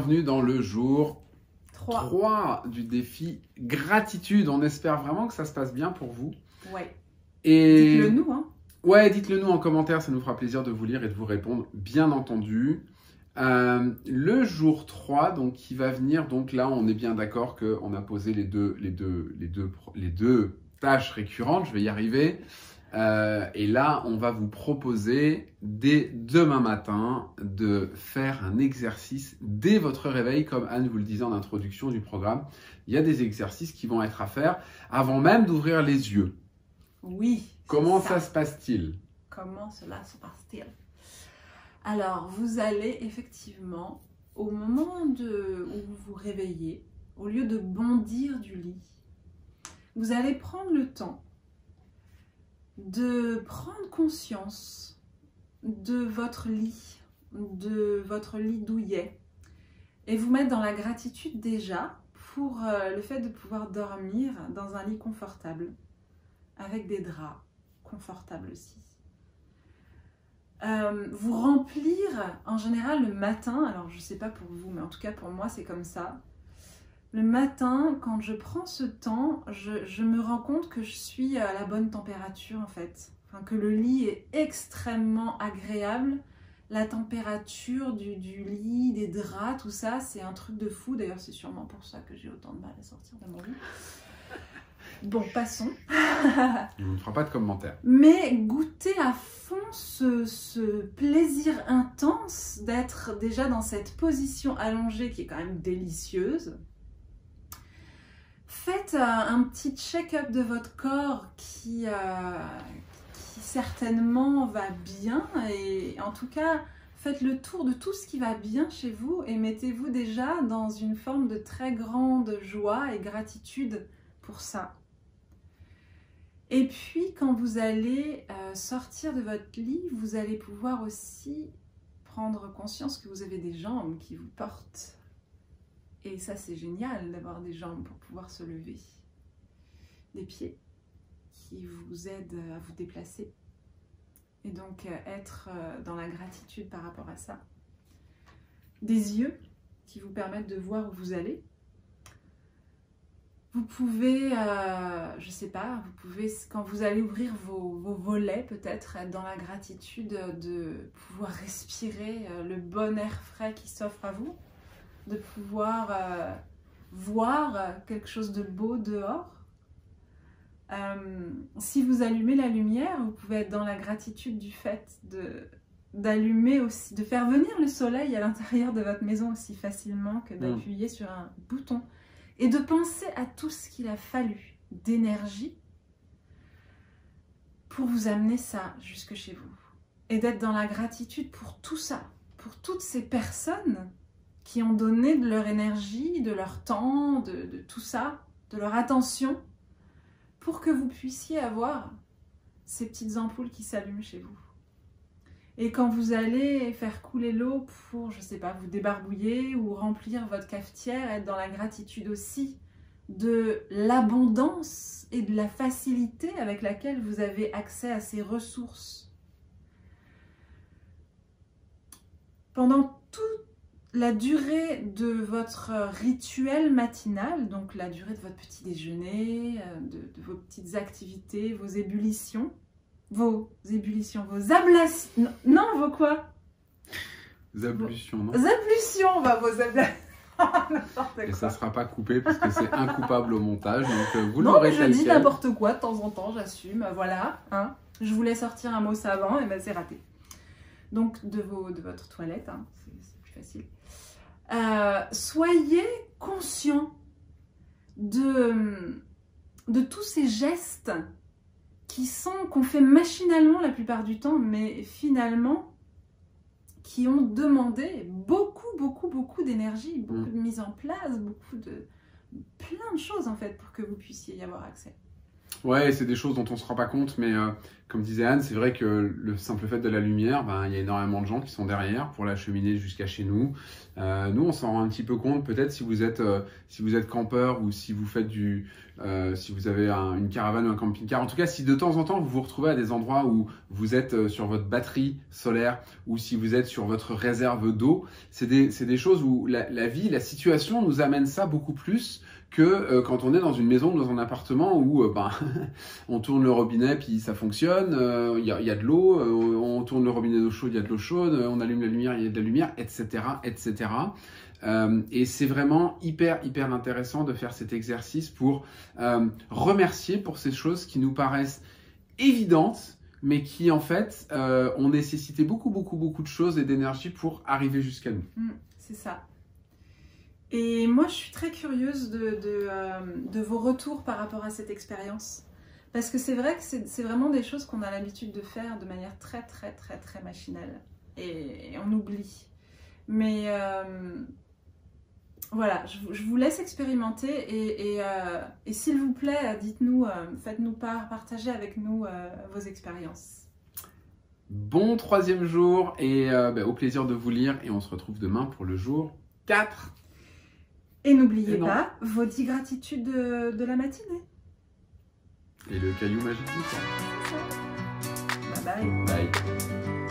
bienvenue dans le jour 3. 3 du défi gratitude. On espère vraiment que ça se passe bien pour vous. Ouais. Et... Dites-le nous, hein. Ouais, dites-le nous en commentaire, ça nous fera plaisir de vous lire et de vous répondre, bien entendu. Le jour 3, donc, qui va venir, donc là, on est bien d'accord qu'on a posé les deux tâches récurrentes, je vais y arriver. Et là, on va vous proposer dès demain matin de faire un exercice dès votre réveil, comme Anne vous le disait en introduction du programme. Il y a des exercices qui vont être à faire avant même d'ouvrir les yeux. Oui. Comment ça se passe-t-il? Comment cela se passe-t-il? Alors, vous allez effectivement, au moment où vous vous réveillez, au lieu de bondir du lit, vous allez prendre le temps de prendre conscience de votre lit douillet et vous mettre dans la gratitude déjà pour le fait de pouvoir dormir dans un lit confortable, avec des draps confortables aussi. Vous remplir en général le matin, alors je sais pas pour vous, mais en tout cas pour moi c'est comme ça. Le matin, quand je prends ce temps, je me rends compte que je suis à la bonne température en fait. Enfin, que le lit est extrêmement agréable. La température du lit, des draps, tout ça, c'est un truc de fou. D'ailleurs, c'est sûrement pour ça que j'ai autant de mal à sortir de mon lit. Bon, passons. On ne fera pas de commentaires. Mais goûtez à fond ce plaisir intense d'être déjà dans cette position allongée qui est quand même délicieuse. Faites un petit check-up de votre corps qui certainement va bien. Et en tout cas, faites le tour de tout ce qui va bien chez vous et mettez-vous déjà dans une forme de très grande joie et gratitude pour ça. Et puis, quand vous allez sortir de votre lit, vous allez pouvoir aussi prendre conscience que vous avez des jambes qui vous portent. Et ça, c'est génial d'avoir des jambes pour pouvoir se lever. Des pieds qui vous aident à vous déplacer. Et donc, être dans la gratitude par rapport à ça. Des yeux qui vous permettent de voir où vous allez. Vous pouvez, je sais pas, vous pouvez, quand vous allez ouvrir vos volets, peut-être être dans la gratitude de pouvoir respirer le bon air frais qui s'offre à vous, de pouvoir voir quelque chose de beau dehors. Si vous allumez la lumière, vous pouvez être dans la gratitude du fait d'allumer aussi, de faire venir le soleil à l'intérieur de votre maison aussi facilement que d'appuyer sur un bouton. Et de penser à tout ce qu'il a fallu d'énergie pour vous amener ça jusque chez vous. Et d'être dans la gratitude pour tout ça, pour toutes ces personnes qui ont donné de leur énergie, de leur temps, de tout ça, de leur attention, pour que vous puissiez avoir ces petites ampoules qui s'allument chez vous. Et quand vous allez faire couler l'eau pour, je sais pas, vous débarbouiller ou remplir votre cafetière, être dans la gratitude aussi de l'abondance et de la facilité avec laquelle vous avez accès à ces ressources. Pendant toute la durée de votre rituel matinal, donc la durée de votre petit déjeuner, de vos petites activités, vos ébullitions, vos ablations, non, vos quoi? Vos ablutions, non? Vos ablutions, vos ablations. Et ça ne sera pas coupé parce que c'est incoupable au montage, donc vous non, l'aurez je tel dis quel. n'importe quoi de temps en temps, j'assume, voilà. Hein. Je voulais sortir un mot savant, et ben c'est raté. Donc de votre toilette, hein, c'est plus facile. Soyez conscient de tous ces gestes qu'on fait machinalement la plupart du temps, mais finalement qui ont demandé beaucoup d'énergie, beaucoup de mise en place, plein de choses en fait pour que vous puissiez y avoir accès. Ouais, c'est des choses dont on se rend pas compte, mais comme disait Anne, c'est vrai que le simple fait de la lumière, ben, il y a énormément de gens qui sont derrière pour l'acheminer jusqu'à chez nous. Nous, on s'en rend un petit peu compte, peut-être si vous êtes campeur ou si vous faites si vous avez une caravane ou un camping-car. En tout cas, si de temps en temps vous vous retrouvez à des endroits où vous êtes sur votre batterie solaire ou si vous êtes sur votre réserve d'eau, c'est des choses où la vie, la situation nous amène ça beaucoup plus que quand on est dans une maison ou dans un appartement où on tourne le robinet puis ça fonctionne, il y a de l'eau, on tourne le robinet d'eau chaude, il y a de l'eau chaude, on allume la lumière, il y a de la lumière, etc. etc. Et c'est vraiment hyper intéressant de faire cet exercice pour remercier pour ces choses qui nous paraissent évidentes, mais qui en fait ont nécessité beaucoup de choses et d'énergie pour arriver jusqu'à nous. C'est ça. Et moi, je suis très curieuse de vos retours par rapport à cette expérience. Parce que c'est vrai que c'est vraiment des choses qu'on a l'habitude de faire de manière très machinale. Et on oublie. Mais voilà, je vous laisse expérimenter et s'il vous plaît, dites-nous, faites-nous part, partagez avec nous vos expériences. Bon 3e jour et au plaisir de vous lire et on se retrouve demain pour le jour 4. Et n'oubliez pas vos 10 gratitudes de la matinée. Et le caillou magique du soir. Bye bye. Bye.